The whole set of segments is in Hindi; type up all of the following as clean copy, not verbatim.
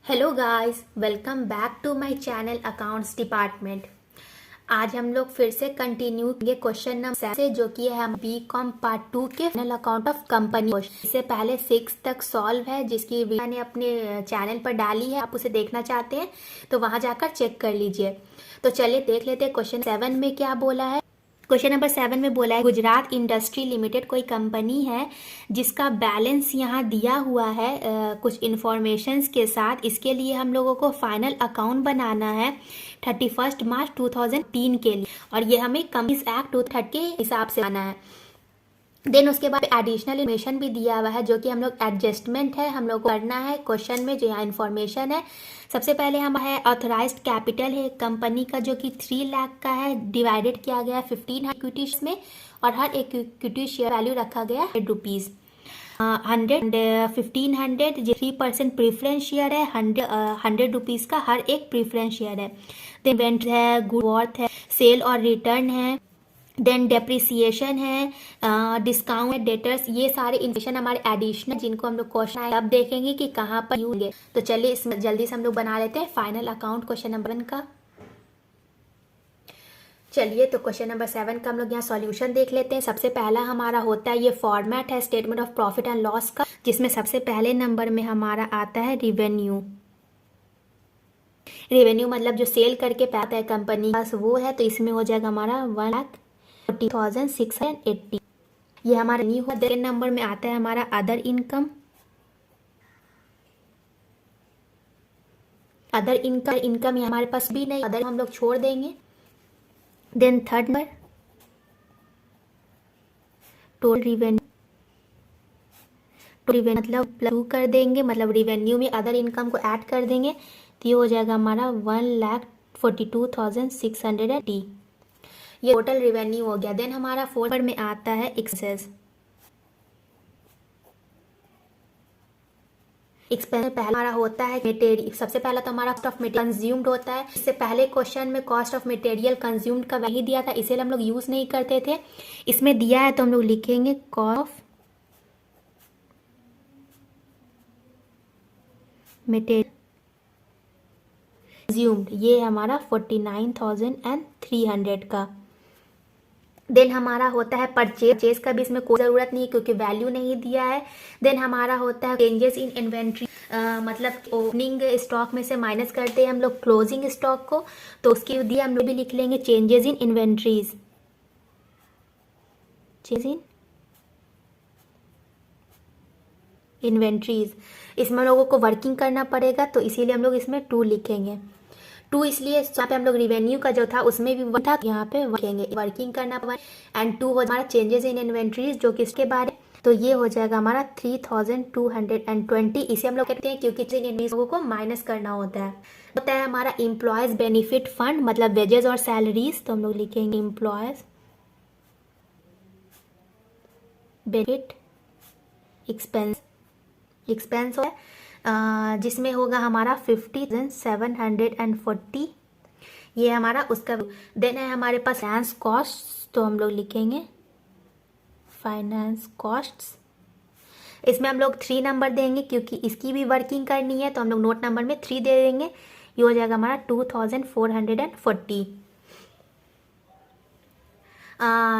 Hello guys, welcome back to my channel accounts department. आज हम लोग फिर से कंटिन्यू करेंगे क्वेश्चन नंबर 7 से, जो कि है हम बीकॉम पार्ट 2 के फाइनल अकाउंट ऑफ कंपनी। इससे पहले 6 तक सॉल्व है, जिसकी वीडियो मैंने अपने चैनल पर डाली है। आप उसे देखना चाहते हैं तो वहां जाकर चेक कर लीजिए। तो चलिए देख लेते हैं क्वेश्चन 7 में क्या बोला है। क्वेश्चन नंबर 7 में बोला है गुजरात इंडस्ट्री लिमिटेड कोई कंपनी है जिसका बैलेंस यहाँ दिया हुआ है कुछ इंफॉर्मेशंस के साथ। इसके लिए हम लोगों को फाइनल अकाउंट बनाना है 31 मार्च 2003 के लिए, और ये हमें कंपनीज एक्ट 2030 के हिसाब से आना है। देन उसके बाद एडिशनल इन्फॉर्मेशन भी दिया हुआ है, जो कि हम लोग एडजस्टमेंट है हम लोग को करना है क्वेश्चन में। जो यहाँ इन्फॉर्मेशन है, सबसे पहले हम है ऑथराइज्ड कैपिटल है कंपनी का, जो कि 3 लाख का है। डिवाइडेड किया गया 15 इक्विटीज में, और हर एक इक्विटी शेयर वैल्यू रखा गया ₹100। 1500 जो 3% प्रीफरेंस शेयर है, 100 रुपीज़ का हर एक प्रीफरेंस शेयर है। देन इवेंट है, गुड वर्थ है, सेल और रिटर्न है, देन डेप्रिसिएशन है, डिस्काउंट है, डेटर्स। ये सारे इन्फॉर्मेशन हमारे एडिशनल, जिनको हम लोग क्वेश्चन आए अब देखेंगे कि कहाँ पर यूज होंगे। तो चलिए इसमें जल्दी से हम लोग बना लेते हैं फाइनल अकाउंट क्वेश्चन नंबर 1 का। चलिए तो क्वेश्चन नंबर 7 का हम लोग यहाँ सॉल्यूशन देख लेते हैं। सबसे पहला हमारा होता है, ये फॉर्मेट है statement of profit and loss का, जिसमें सबसे पहले नंबर में हमारा आता है रिवेन्यू। रेवेन्यू मतलब जो सेल करके पाता है कंपनी पास वो है, तो इसमें हो जाएगा हमारा 1,40,680। ये हमारा रेवेन्यू है। सेकेंड नंबर में आता है हमारा अदर इनकम। अदर इनकम हमारे पास भी नहीं, अदर हम लोग छोड़ देंगे। Then third number total revenue मतलब प्लस कर देंगे, मतलब रिवेन्यू में अदर इनकम को ऐड कर देंगे, तो ये हो जाएगा हमारा 1,42,680। ये टोटल रिवेन्यू हो गया। देन हमारा फोर्थ में आता है एक्सपेंसेस। एक्सपेंस पहला हमारा होता है मटेरियल। सबसे पहला तो हमारा कॉस्ट ऑफ मटेरियल कंज्यूम्ड होता है। इससे पहले क्वेश्चन में कॉस्ट ऑफ मटेरियल कंज्यूम्ड का वही दिया था, इसे हम लोग यूज नहीं करते थे। इसमें दिया है तो हम लोग लिखेंगे कॉस्ट ऑफ मटेरियल कंज्यूम्ड। ये हमारा 49,300 का। देन हमारा होता है परचेज का भी इसमें कोई ज़रूरत नहीं है, क्योंकि वैल्यू नहीं दिया है। देन हमारा होता है चेंजेस इन इन्वेंट्री, मतलब ओपनिंग स्टॉक में से माइनस करते हैं हम लोग क्लोजिंग स्टॉक को, तो उसकी दिया हम लोग भी लिख लेंगे changes in inventories. Change in inventories, इसमें हम लोगों को वर्किंग करना पड़ेगा, तो इसीलिए हम लोग इसमें 2 लिखेंगे। 2 इसलिए यहाँ पे हम लोग रिवेन्यू का जो था उसमें भी था, यहाँ पे वर्किंग करना पड़ेगा। एंड 2 हो हमारा चेंजेस इन इन्वेंट्रीज, जो कि इसके बारे, तो ये हो जाएगा हमारा 3,220। इसे हम लोग कहते हैं क्योंकि लोगों को माइनस करना होता है हमारा एम्प्लॉयज बेनिफिट फंड, मतलब वेजेस और सैलरीज, तो हम लोग लिखेंगे एम्प्लॉयज बेनिफिट एक्सपेंस हो, जिसमें होगा हमारा 50,740। ये हमारा उसका। देन है हमारे पास फाइनेंस कॉस्ट, तो हम लोग लिखेंगे फाइनेंस कॉस्ट्स। इसमें हम लोग 3 नंबर देंगे, क्योंकि इसकी भी वर्किंग करनी है, तो हम लोग नोट नंबर में 3 दे देंगे। ये हो जाएगा हमारा 2,440।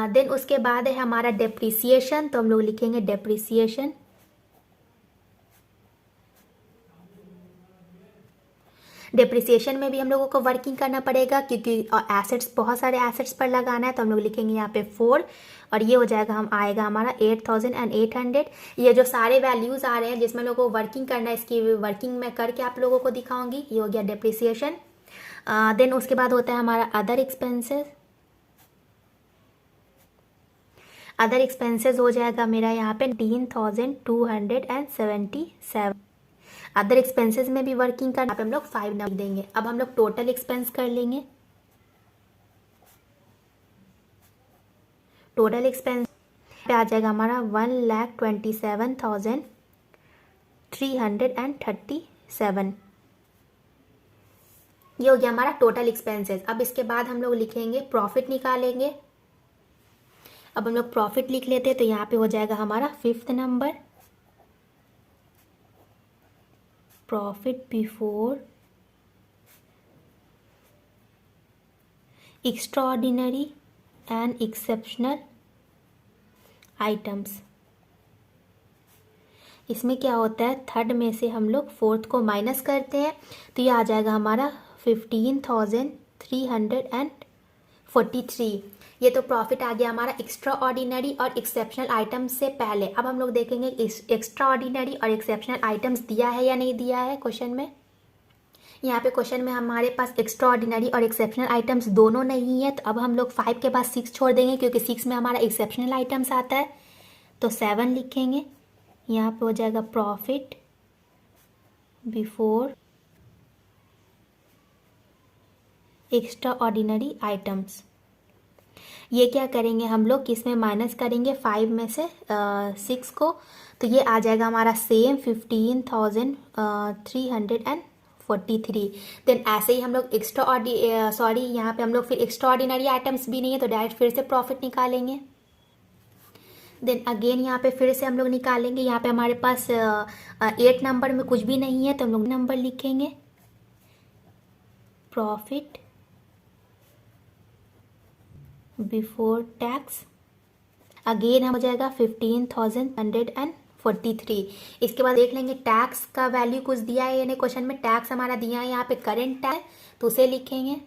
देन उसके बाद है हमारा डेप्रिसिएशन, तो हम लोग लिखेंगे डेप्रिसिएशन। डेप्रिसिएशन में भी हम लोगों को वर्किंग करना पड़ेगा, क्योंकि एसेट्स बहुत सारे एसेट्स पर लगाना है, तो हम लोग लिखेंगे यहाँ पे 4, और ये हो जाएगा आएगा हमारा 8,800। ये जो सारे वैल्यूज आ रहे हैं जिसमें लोगों को वर्किंग करना है, इसकी वर्किंग मैं करके आप लोगों को दिखाऊंगी। ये हो गया डेप्रिसिएशन। देन उसके बाद होता है हमारा अदर एक्सपेंसेस। अदर एक्सपेंसेस हो जाएगा मेरा यहाँ पे 13,277। अदर एक्सपेंसेस में भी वर्किंग करना, हम लोग 5 नंबर देंगे। अब हम लोग टोटल एक्सपेंस कर लेंगे। टोटल एक्सपेंस पे आ जाएगा हमारा 1,27,337। ये हो गया हमारा टोटल एक्सपेंसेस। अब इसके बाद हम लोग लिखेंगे प्रॉफिट निकालेंगे। अब हम लोग प्रॉफिट लिख लेते हैं, तो यहाँ पे हो जाएगा हमारा 5th number profit before extraordinary and exceptional items. इसमें क्या होता है, थर्ड में से हम लोग फोर्थ को माइनस करते हैं तो ये आ जाएगा हमारा 15,343। ये तो प्रॉफिट आ गया हमारा एक्स्ट्रा ऑर्डिनरी और एक्सेप्शनल आइटम्स से पहले। अब हम लोग देखेंगे एक्स्ट्रा ऑर्डिनरी और एक्सेप्शनल आइटम्स दिया है या नहीं दिया है क्वेश्चन में। यहाँ पे क्वेश्चन में हमारे पास एक्स्ट्रा ऑर्डिनरी और एक्सेप्शनल आइटम्स दोनों नहीं है, तो अब हम लोग 5 के बाद 6 छोड़ देंगे क्योंकि 6 में हमारा एक्सेप्शनल आइटम्स आता है, तो 7 लिखेंगे। यहाँ पे हो जाएगा profit before extra ordinary items. ये क्या करेंगे हम लोग कि इसमें माइनस करेंगे 5 में से 6 को, तो ये आ जाएगा हमारा सेम 15,343। देन ऐसे ही हम लोग यहाँ पे हम लोग फिर एक्स्ट्रा ऑर्डिनरी आइटम्स भी नहीं है तो डायरेक्ट फिर से प्रॉफिट निकालेंगे। देन अगेन यहाँ पे फिर से हम लोग निकालेंगे। यहाँ पे हमारे पास 8 नंबर में कुछ भी नहीं है तो हम लोग नंबर लिखेंगे प्रॉफिट बिफोर टैक्स। अगेन हो जाएगा 15,143। इसके बाद देख लेंगे टैक्स का वैल्यू कुछ दिया है यानी क्वेश्चन में टैक्स हमारा दिया है यहाँ पे करंट है तो उसे लिखेंगे।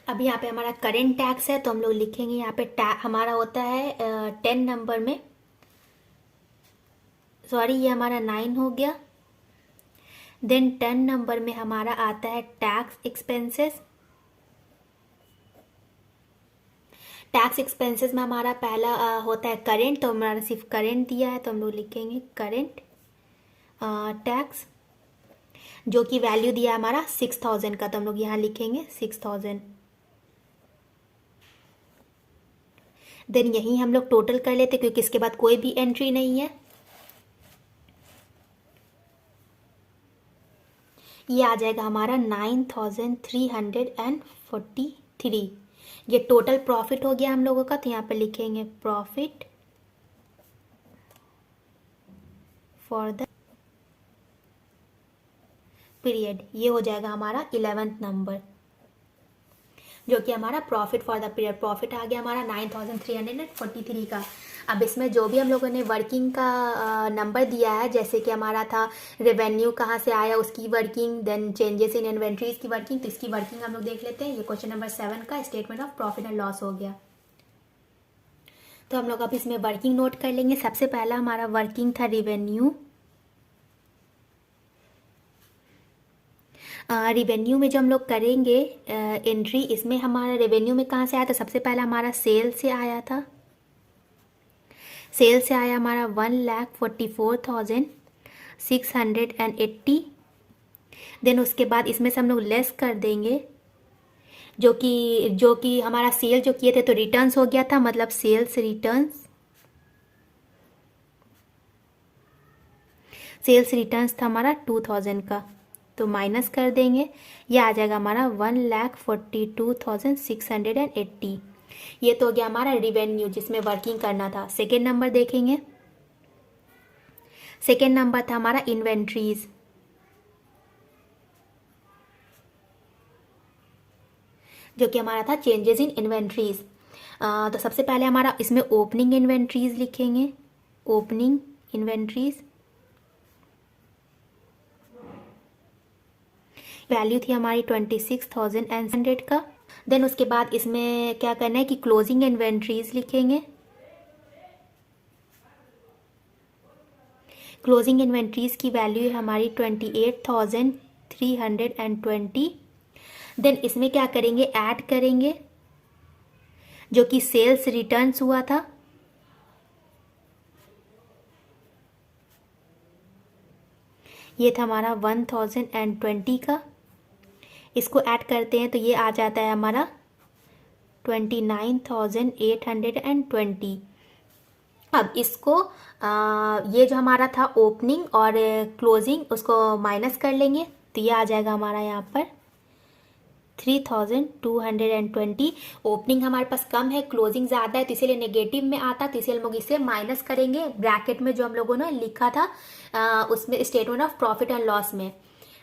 अब यहाँ पे हमारा करंट टैक्स है तो हम लोग लिखेंगे यहाँ पे हमारा होता है 10 नंबर में, सॉरी ये हमारा 9 हो गया। देन 10 नंबर में हमारा आता है टैक्स एक्सपेंसेस। टैक्स एक्सपेंसेस में हमारा पहला होता है करेंट, तो हमारा सिर्फ करेंट दिया है तो हम लोग लिखेंगे करेंट टैक्स, जो कि वैल्यू दिया है हमारा 6,000 का, तो हम लोग यहाँ लिखेंगे 6,000। देन यही हम लोग टोटल कर लेते क्योंकि इसके बाद कोई भी एंट्री नहीं है। ये आ जाएगा हमारा 9,343। ये टोटल प्रॉफिट हो गया हम लोगों का, तो यहाँ पे लिखेंगे प्रॉफिट फॉर द पीरियड। ये हो जाएगा हमारा 11th नंबर, जो कि हमारा profit for the period. Profit आ गया हमारा 9,343 का। अब इसमें जो भी हम लोगों ने वर्किंग का नंबर दिया है, जैसे कि हमारा था रेवेन्यू कहाँ से आया उसकी working, then changes in inventories की वर्किंग, तो इसकी वर्किंग हम लोग देख लेते हैं। ये क्वेश्चन नंबर 7 का statement of profit and loss हो गया। तो हम लोग अब इसमें वर्किंग नोट कर लेंगे। सबसे पहला हमारा वर्किंग था रेवेन्यू। रेवेन्यू में जो हम लोग करेंगे एंट्री, इसमें हमारा रेवेन्यू में कहाँ से आया था, सबसे पहला हमारा सेल से आया था। सेल से आया हमारा 1,44,680। देन उसके बाद इसमें से हम लोग लेस कर देंगे जो कि हमारा सेल जो किए थे तो रिटर्न्स हो गया था, मतलब सेल्स रिटर्न्स था हमारा 2,000 का, तो माइनस कर देंगे। यह आ जाएगा हमारा 1,42,680। ये तो हो गया हमारा रिवेन्यू जिसमें वर्किंग करना था। सेकेंड नंबर देखेंगे, सेकेंड नंबर था हमारा इन्वेंट्रीज। जो कि हमारा था चेंजेस इन इन्वेंट्रीज। तो सबसे पहले हमारा इसमें ओपनिंग इन्वेंट्रीज लिखेंगे, ओपनिंग इन्वेंट्रीज वैल्यू थी हमारी 26,100 का। देन उसके बाद इसमें क्या करना है कि क्लोजिंग इन्वेंट्रीज लिखेंगे। क्लोजिंग इन्वेंट्रीज की वैल्यू है हमारी 28,320। देन इसमें क्या करेंगे, ऐड करेंगे जो कि सेल्स रिटर्न्स हुआ था। ये था हमारा 1,020 का, इसको ऐड करते हैं तो ये आ जाता है हमारा 29,820। अब इसको ये जो हमारा था ओपनिंग और क्लोजिंग उसको माइनस कर लेंगे तो ये आ जाएगा हमारा यहाँ पर 3220। ओपनिंग हमारे पास कम है, क्लोजिंग ज़्यादा है, तो इसीलिए नेगेटिव में आता, तो इसीलिए हम लोग इसे माइनस करेंगे ब्रैकेट में जो हम लोगों ने लिखा था उसमें statement of profit and loss में।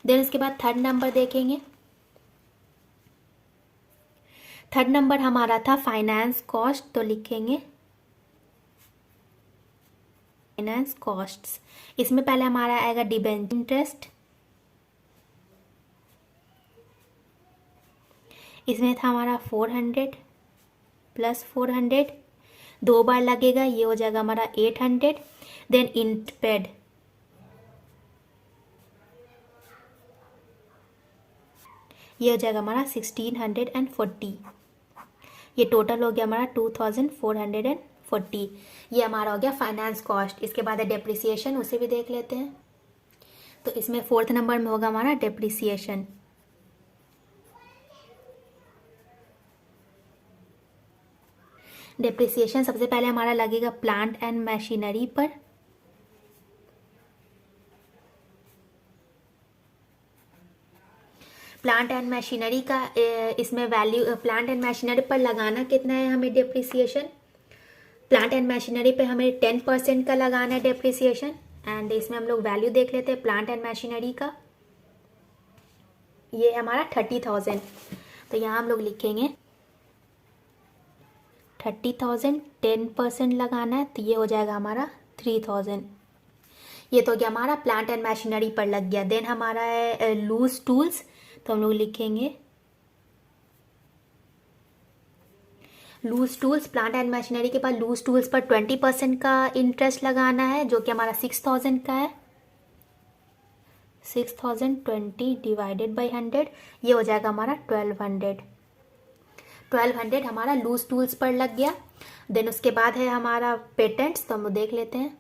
देन उसके बाद थर्ड नंबर देखेंगे। थर्ड नंबर हमारा था फाइनेंस कॉस्ट, तो लिखेंगे फाइनेंस कॉस्ट्स। इसमें पहले हमारा आएगा डिबेंचर इंटरेस्ट, इसमें था हमारा 400 प्लस 400, 2 बार लगेगा, ये हो जाएगा हमारा 800। देन इंट पेड, ये हो जाएगा हमारा 1640। ये टोटल हो गया हमारा 2440। ये हमारा हो गया फाइनेंस कॉस्ट। इसके बाद है डेप्रिसिएशन, उसे भी देख लेते हैं। तो इसमें फोर्थ नंबर में होगा हमारा डेप्रिसिएशन। डेप्रिसिएशन सबसे पहले हमारा लगेगा प्लांट एंड मशीनरी पर। प्लांट एंड मशीनरी का इसमें वैल्यू, प्लांट एंड मशीनरी पर लगाना कितना है हमें डेप्रिसिएशन? प्लांट एंड मशीनरी पे हमें 10% का लगाना है डेप्रिसिएशन। एंड इसमें हम लोग वैल्यू देख लेते हैं प्लांट एंड मशीनरी का। ये हमारा 30,000, तो यहाँ हम लोग लिखेंगे 30,000, 10% लगाना है, तो ये हो जाएगा हमारा 3,000। ये तो गया हमारा प्लांट एंड मशीनरी पर लग गया। देन हमारा है लूज टूल्स, तो हम लोग लिखेंगे loose tools, plant and machinery के बाद लूज टूल्स पर 20% का इंटरेस्ट लगाना है, जो कि हमारा 6,000 का है। 6,020 डिवाइडेड बाई 100, ये हो जाएगा हमारा 1200। 1200 हमारा लूज टूल्स पर लग गया। देन उसके बाद है हमारा पेटेंट्स, तो हम देख लेते हैं।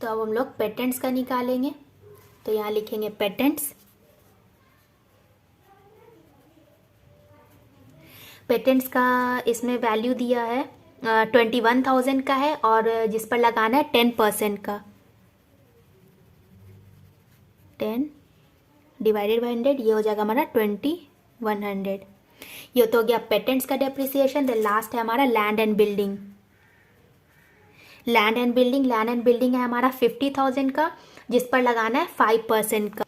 तो अब हम लोग पेटेंट्स का निकालेंगे, तो यहाँ लिखेंगे पेटेंट्स। पेटेंट्स का इसमें वैल्यू दिया है 21,000 का है, और जिस पर लगाना है 10% का। 10 डिवाइडेड बाई 100, ये हो जाएगा हमारा 2100। ये तो हो गया पेटेंट्स का डेप्रिसिएशन। देन लास्ट है हमारा land and building. Land and building है हमारा 50,000 का, जिस पर लगाना है 5% का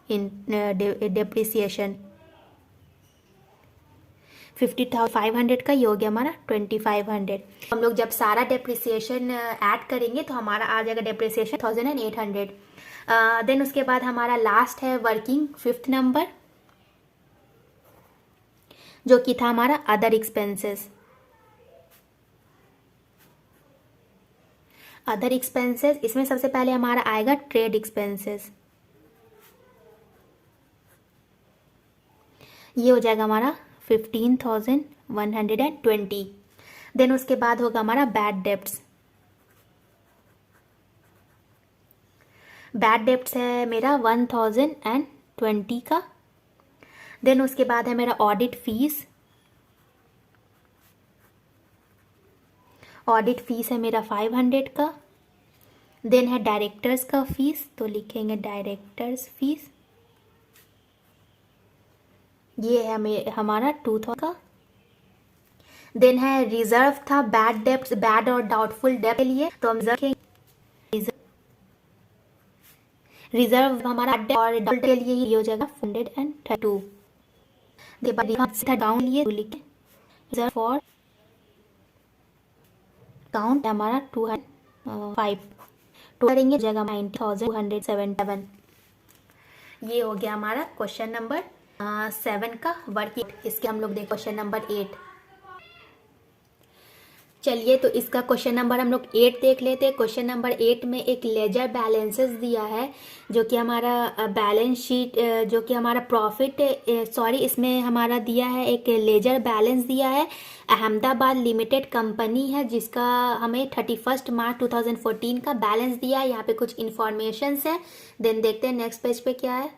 इन डेप्रिसिएशन। 50,500 का, ये हो गया हमारा 2,500। हम लोग जब सारा डेप्रिसिएशन ऐड करेंगे तो हमारा आ जाएगा डेप्रिसिएशन 1,800। देन उसके बाद हमारा लास्ट है वर्किंग, 5th नंबर, जो कि था हमारा अदर एक्सपेंसेस। अदर एक्सपेंसेस, इसमें सबसे पहले हमारा आएगा ट्रेड एक्सपेंसेस, ये हो जाएगा हमारा 15,120। देन उसके बाद होगा हमारा बैड डेब्ट्स। बैड डेब्ट्स है मेरा 1,020 का। देन उसके बाद है मेरा ऑडिट फीस। ऑडिट फीस है मेरा 500 का। देन है डायरेक्टर्स का फीस, तो लिखेंगे डायरेक्टर्स फीस, ये है हमारा 2,000 का। देन है रिजर्व था बैड डेब्ट्स, बैड और डाउटफुल डेब्ट के लिए, तो हम रिजर्व हमारा और डाउट के लिए ये हो जाएगा 132। डाउन लिए लिखे रिजर्व फॉर काउंट हमारा 205 तो करेंगे जगह 90,277। ये हो गया हमारा क्वेश्चन नंबर 7 का वर्क। इसके हम लोग देखें क्वेश्चन नंबर 8। चलिए तो इसका क्वेश्चन नंबर हम लोग 8 देख लेते हैं। क्वेश्चन नंबर 8 में एक लेजर बैलेंसेस दिया है, जो कि हमारा बैलेंस शीट, जो कि हमारा प्रॉफिट, इसमें हमारा दिया है एक लेजर बैलेंस दिया है। अहमदाबाद लिमिटेड कंपनी है, जिसका हमें 31 मार्च 2014 का बैलेंस दिया है। यहाँ पे कुछ इन्फॉर्मेशन है। देन देखते हैं नेक्स्ट पेज पे क्या है।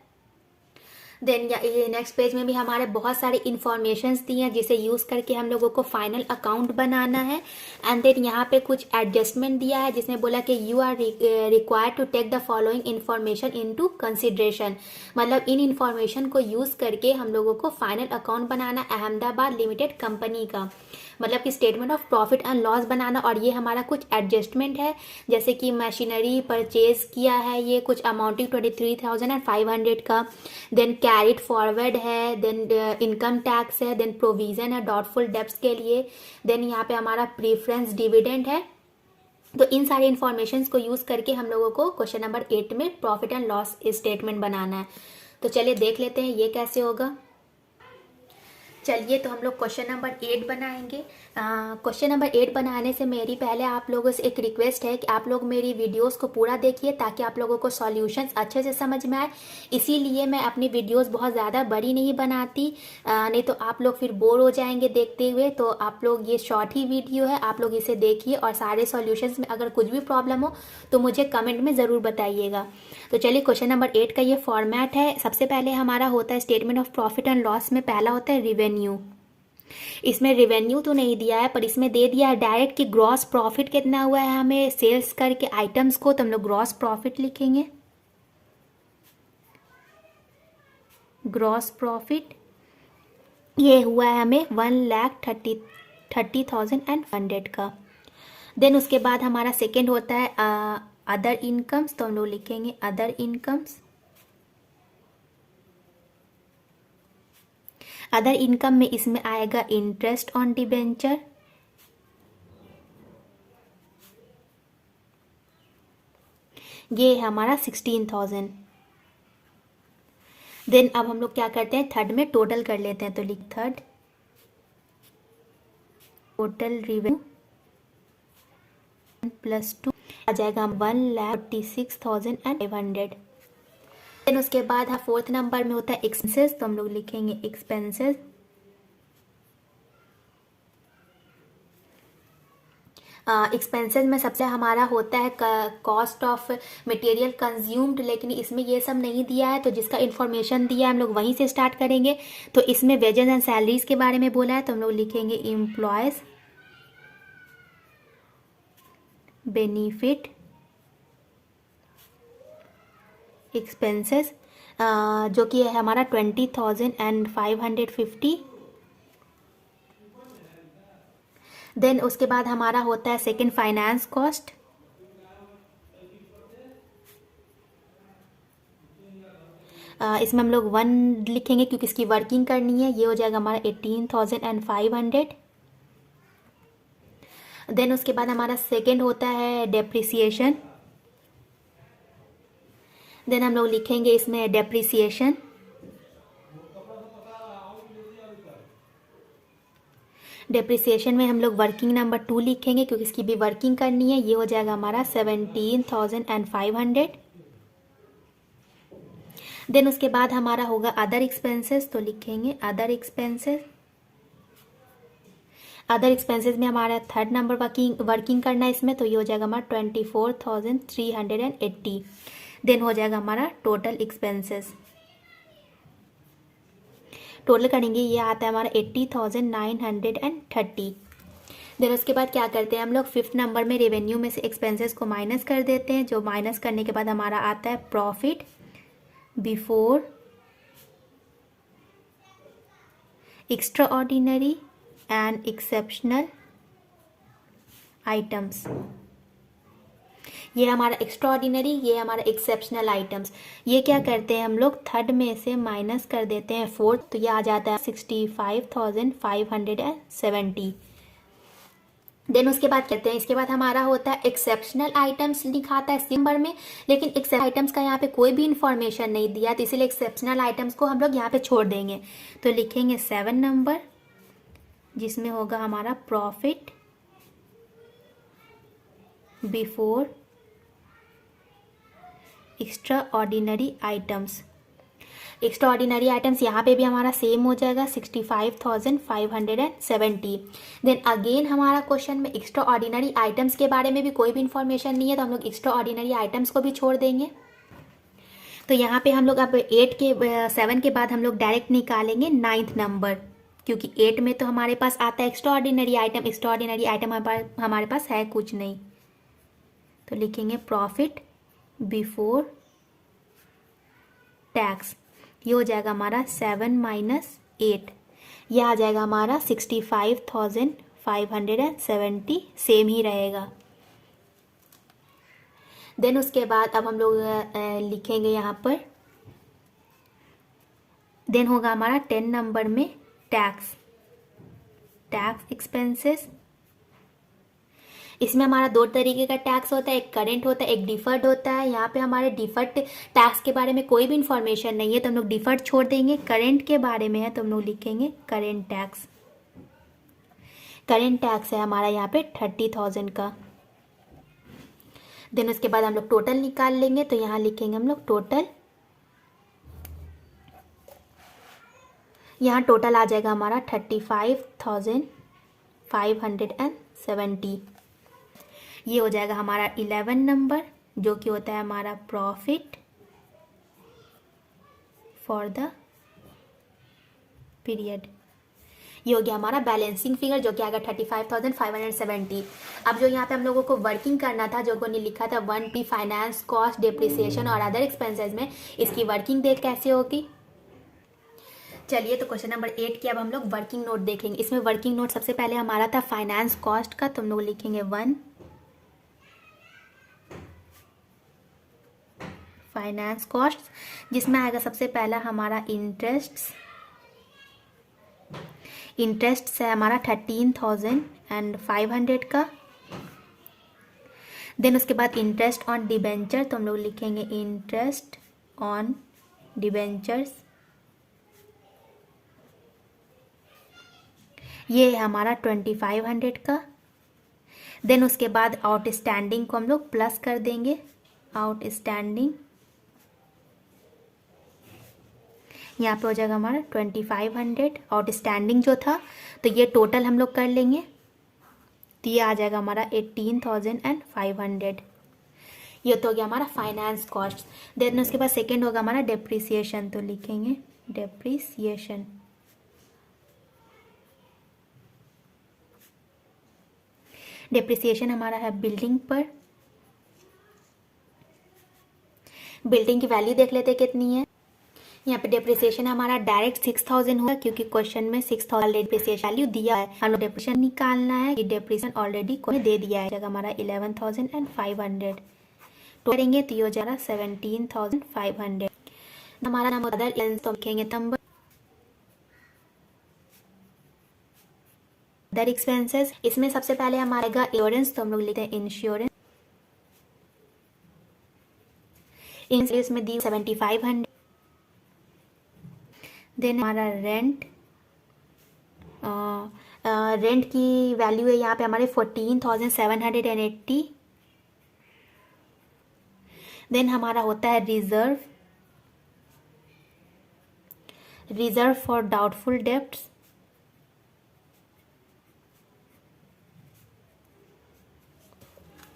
देन ये नेक्स्ट पेज में भी हमारे बहुत सारे इन्फॉर्मेशंस दी हैं जिसे यूज़ करके हम लोगों को फाइनल अकाउंट बनाना है। एंड देन यहाँ पे कुछ एडजस्टमेंट दिया है जिसमें बोला कि you are required to take the following information into consideration, मतलब इन इन्फॉर्मेशन को यूज़ करके हम लोगों को फाइनल अकाउंट बनाना अहमदाबाद लिमिटेड कंपनी का, मतलब कि statement of profit and loss बनाना। और ये हमारा कुछ एडजस्टमेंट है, जैसे कि मशीनरी परचेज किया है ये कुछ अमाउंटिंग 23,500 का, देन कैरिड फॉरवर्ड है, देन इनकम टैक्स है, देन प्रोविजन है डाउटफुल डेब्ट्स के लिए, देन यहाँ पे हमारा प्रीफरेंस डिविडेंड है। तो इन सारे इन्फॉर्मेशन को यूज़ करके हम लोगों को क्वेश्चन नंबर 8 में प्रॉफिट एंड लॉस स्टेटमेंट बनाना है। तो चलिए देख लेते हैं ये कैसे होगा। चलिए तो हम लोग क्वेश्चन नंबर 8 बनाएंगे। क्वेश्चन नंबर 8 बनाने से मेरी पहले आप लोगों से एक रिक्वेस्ट है कि आप लोग मेरी वीडियोस को पूरा देखिए ताकि आप लोगों को सॉल्यूशंस अच्छे से समझ में आए। इसीलिए मैं अपनी वीडियोस बहुत ज़्यादा बड़ी नहीं बनाती, नहीं तो आप लोग फिर बोर हो जाएंगे देखते हुए। तो आप लोग ये शॉर्ट ही वीडियो है, आप लोग इसे देखिए और सारे सॉल्यूशंस में अगर कुछ भी प्रॉब्लम हो तो मुझे कमेंट में ज़रूर बताइएगा। तो चलिए क्वेश्चन नंबर 8 का ये फॉर्मेट है। सबसे पहले हमारा होता है statement of profit and loss में पहला होता है रेवेन्यू। इसमें रेवेन्यू तो नहीं दिया है पर इसमें दे दिया है डायरेक्ट कि ग्रॉस प्रॉफिट कितना हुआ है हमें सेल्स करके आइटम्स को, तो हम लोग ग्रॉस प्रॉफिट लिखेंगे। ग्रॉस प्रॉफिट ये हुआ है हमें 1,30,100 का। देन उसके बाद हमारा सेकेंड होता है अदर इनकम्स, तो हम लोग लिखेंगे अदर इनकम्स। अदर इनकम में इसमें आएगा इंटरेस्ट ऑन डिबेंचर, ये है हमारा 16,000। देन अब हम लोग क्या करते हैं, थर्ड में टोटल कर लेते हैं। तो लिख थर्ड टोटल रेवेन्यू +2 आ जाएगा 1,46,500। देन उसके बाद हम फोर्थ नंबर में होता है एक्सपेंसेस, तो हम लोग लिखेंगे एक्सपेंसेस। एक्सपेंसेस में सबसे हमारा होता है कॉस्ट ऑफ मटेरियल कंज्यूम्ड, लेकिन इसमें ये सब नहीं दिया है, तो जिसका इन्फॉर्मेशन दिया है हम लोग वहीं से स्टार्ट करेंगे। तो इसमें वेजेस एंड सैलरीज के बारे में बोला है, तो हम लोग लिखेंगे एम्प्लॉयज बेनिफिट एक्सपेंसेस, जो कि है हमारा 20,550। देन उसके बाद हमारा होता है सेकेंड फाइनेंस कॉस्ट, इसमें हम लोग 1 लिखेंगे क्योंकि इसकी वर्किंग करनी है, ये हो जाएगा हमारा 18,500। देन उसके बाद हमारा सेकेंड होता है डेप्रिसिएशन, देन हम लोग लिखेंगे इसमें डेप्रिसिएशन। डेप्रिसिएशन में हम लोग वर्किंग नंबर 2 लिखेंगे क्योंकि इसकी भी वर्किंग करनी है, ये हो जाएगा हमारा 17,500। देन उसके बाद हमारा होगा अदर एक्सपेंसेस, तो लिखेंगे अदर एक्सपेंसेस। अदर एक्सपेंसेस में हमारा थर्ड नंबर वर्किंग करना है इसमें, तो ये हो जाएगा हमारा 24,380। देन हो जाएगा हमारा टोटल एक्सपेंसेस। टोटल करेंगे ये आता है हमारा 80,930। देन उसके बाद क्या करते हैं हम लोग, फिफ्थ नंबर में रेवेन्यू में से एक्सपेंसेस को माइनस कर देते हैं। जो माइनस करने के बाद हमारा आता है profit before extra ordinary and exceptional items. ये हमारा एक्स्ट्रा ऑर्डिनरी, ये हमारा एक्सेप्शनल आइटम्स। ये क्या करते हैं हम लोग, थर्ड में से माइनस कर देते हैं फोर्थ, तो ये आ जाता है 65,570। देन उसके बाद कहते हैं, इसके बाद हमारा होता है एक्सेप्शनल आइटम्स लिखाता है नंबर में, लेकिन एक्सेप्शनल आइटम्स का यहाँ पे कोई भी इंफॉर्मेशन नहीं दिया, तो इसीलिए एक्सेप्शनल आइटम्स को हम लोग यहाँ पे छोड़ देंगे। तो लिखेंगे 7 नंबर, जिसमें होगा हमारा profit before extra ordinary items. Extra ordinary items यहाँ पे भी हमारा सेम हो जाएगा 65,570। देन अगेन हमारा क्वेश्चन में एक्स्ट्रा ऑर्डिनरी आइटम्स के बारे में भी कोई भी इंफॉर्मेशन नहीं है, तो हम लोग एक्स्ट्रा ऑर्डिनरी आइटम्स को भी छोड़ देंगे। तो यहाँ पे हम लोग अब 7 के बाद हम लोग डायरेक्ट निकालेंगे 9th नंबर, क्योंकि 8 में तो हमारे पास आता है एक्स्ट्राऑर्डिनरी आइटम। एक्स्ट्राऑर्डिनरी आइटम हमारे पास है कुछ नहीं, तो लिखेंगे प्रॉफिट बिफोर टैक्स। ये हो जाएगा हमारा 7 माइनस 8, ये आ जाएगा हमारा 65,570, सेम ही रहेगा। देन उसके बाद अब हम लोग लिखेंगे यहाँ पर, देन होगा हमारा 10 नंबर में टैक्स एक्सपेंसेस। इसमें हमारा 2 तरीके का टैक्स होता है, एक करेंट होता है, एक डिफर्ड होता है। यहाँ पे हमारे डिफर्ड टैक्स के बारे में कोई भी इंफॉर्मेशन नहीं है, तो हम लोग डिफर्ड छोड़ देंगे। करेंट के बारे में है तो हम लोग लिखेंगे करेंट टैक्स। करेंट टैक्स है हमारा यहाँ पे 30,000 का। देन उसके बाद हम लोग टोटल निकाल लेंगे, तो यहाँ लिखेंगे हम लोग टोटल। यहाँ टोटल आ जाएगा हमारा 35,570। ये हो जाएगा हमारा 11 नंबर, जो कि होता है हमारा प्रॉफिट फॉर द पीरियड। ये हो गया हमारा बैलेंसिंग फिगर, जो कि आएगा 35,570। अब जो यहाँ पे हम लोगों को वर्किंग करना था, जो को ने लिखा था 1P फाइनेंस कॉस्ट डिप्रिसिएशन और अदर एक्सपेंसेस में, इसकी वर्किंग देख कैसे होगी। चलिए, तो क्वेश्चन नंबर 8 की अब हम लोग वर्किंग नोट देखेंगे। इसमें वर्किंग नोट सबसे पहले हमारा था फाइनेंस कॉस्ट का, तो हम लोग लिखेंगे 1 फाइनेंस कॉस्ट, जिसमें आएगा सबसे पहला हमारा इंटरेस्ट है हमारा 13,500 का। देन उसके बाद इंटरेस्ट ऑन डिबेंचर, तो हम लोग लिखेंगे इंटरेस्ट ऑन डिबेंचर्स, ये है हमारा 2,500 का। देन उसके बाद आउटस्टैंडिंग को हम लोग प्लस कर देंगे, आउटस्टैंडिंग यहाँ पे हो जाएगा हमारा 2,500 आउटस्टैंडिंग जो था। तो ये टोटल हम लोग कर लेंगे, तो ये आ जाएगा हमारा 18,500। ये तो हो गया हमारा फाइनेंस कॉस्ट। देन उसके बाद सेकेंड होगा हमारा डेप्रिसिएशन, तो लिखेंगे डेप्रिसिएशन। डेप्रिसिएशन हमारा है बिल्डिंग पर। बिल्डिंग की वैल्यू देख लेते कितनी है। यहाँ पे डेप्रिसिएशन हमारा डायरेक्ट 6,000 होगा, क्योंकि क्वेश्चन में 6,000 डेप्रिसिएशन वैल्यू दिया है। हम लोग डेप्रिसिएशन निकालना है, ये डेप्रिसिएशन ऑलरेडी को दे दिया है, जगह हमारा 11,500 तो करेंगे, तो ये हो जाएगा 17,500। हमारा नंबर अदर तो लिखेंगे नंबर अदर एक्सपेंसेस। इसमें सबसे पहले हमारा इंश्योरेंस, तो हम लोग लिखते हैं इंश्योरेंस। इसमें दी 7,500। देन हमारा रेंट, रेंट की वैल्यू है यहाँ पे हमारे 14,780। देन हमारा होता है रिजर्व फॉर डाउटफुल डेब्ट्स,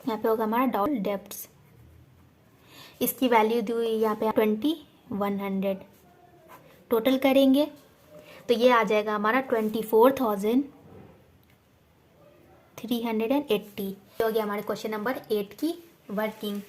यहाँ पे होगा हमारा डाउटफुल डेब्ट्स। इसकी वैल्यू दी हुई यहाँ पे 2,100। टोटल करेंगे तो ये आ जाएगा हमारा 24,380। हो गया हमारे क्वेश्चन नंबर 8 की वर्किंग।